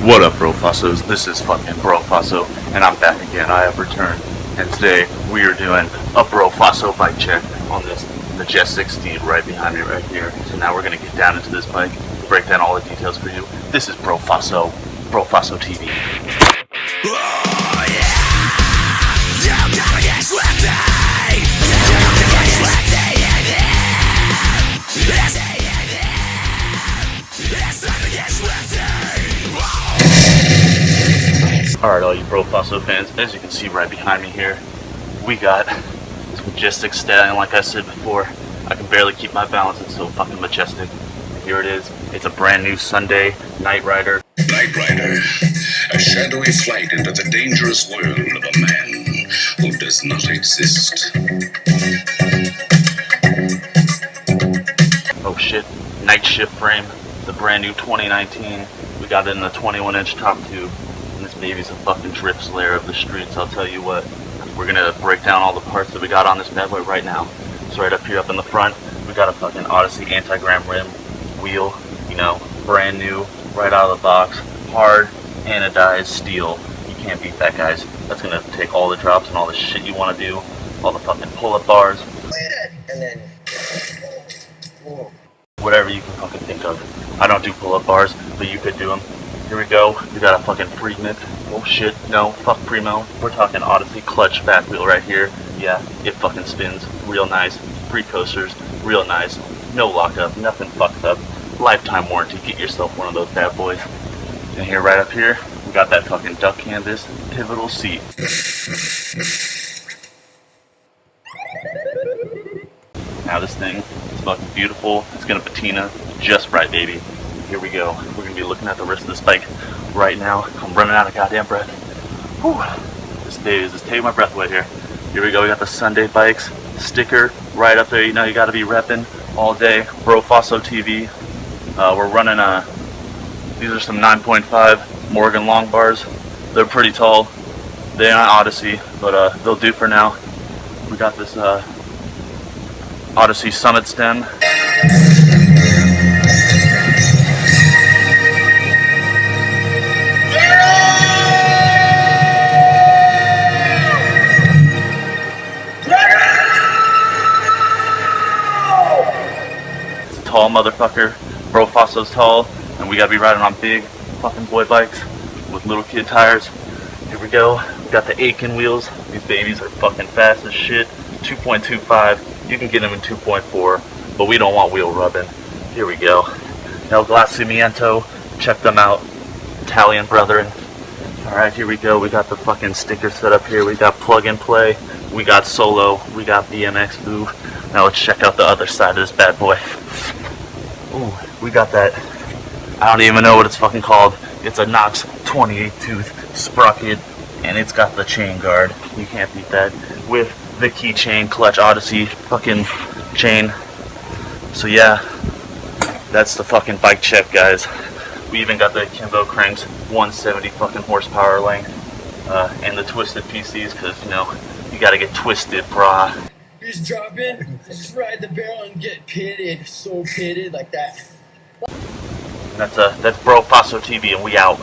What up, Bro Phasos? This is fucking Bro Phaso, and I'm back again. I have returned, and today we are doing a Bro Phaso bike check on this majestic steed right behind me right here. So now we're gonna get down into this bike, break down all the details for you. This is Bro Phaso TV. Alright, all you Bro Phaso fans, as you can see right behind me here, we got this majestic stallion. Like I said before, I can barely keep my balance, it's so fucking majestic. Here it is. It's a brand new Sunday Night Rider. Night Rider, a shadowy flight into the dangerous world of a man who does not exist. Oh shit, night shift frame, the brand new 2019. We got it in the 21-inch top tube. This baby's a fucking drip slayer of the streets, I'll tell you what. We're gonna break down all the parts that we got on this bad boy right now. So right up here, up in the front, we got a fucking Odyssey anti-gram rim wheel, you know, brand new, right out of the box, hard anodized steel. You can't beat that, guys. That's gonna take all the drops and all the shit you wanna do, all the fucking pull-up bars, and then whatever you can fucking think of. I don't do pull-up bars, but you could do them. Here we go, we got a fucking Freaknik. Oh shit, no, fuck Primo. We're talking Odyssey clutch back wheel right here. Yeah, it fucking spins, real nice. Free coasters, real nice. No lockup, nothing fucked up. Lifetime warranty, get yourself one of those bad boys. And here, right up here, we got that fucking duck canvas pivotal seat. Now this thing is fucking beautiful. It's gonna patina just right, baby. Here we go. We're gonna be looking at the rest of this bike right now. I'm running out of goddamn breath. Whew. This baby is just taking my breath away here. Here we go. We got the Sunday Bikes sticker right up there. You know you gotta be repping all day. Bro Phaso TV. We're running these are some 9.5 Morgan long bars. They're pretty tall. They're not Odyssey, but they'll do for now. We got this Odyssey Summit stem. Tall motherfucker. Bro Phaso's tall, and we gotta be riding on big fucking boy bikes with little kid tires. Here we go. We got the Aiken wheels. These babies are fucking fast as shit. 2.25. You can get them in 2.4, but we don't want wheel rubbing. Here we go. El Glacimiento. Check them out. Italian brethren. Alright, here we go. We got the fucking sticker set up here. We got plug and play. We got solo. We got BMX. Ooh. Now let's check out the other side of this bad boy. Ooh, we got that, I don't even know what it's fucking called. It's a Knox 28 tooth sprocket, and it's got the chain guard. You can't beat that. With the keychain clutch Odyssey fucking chain. So yeah, that's the fucking bike check, guys. We even got the Kimbo cranks, 170 fucking horsepower length, and the twisted PCs, because, you know, you gotta get twisted, brah. just drop in, just ride the barrel and get pitted, so pitted like that. That's Bro Phaso TV, and we out.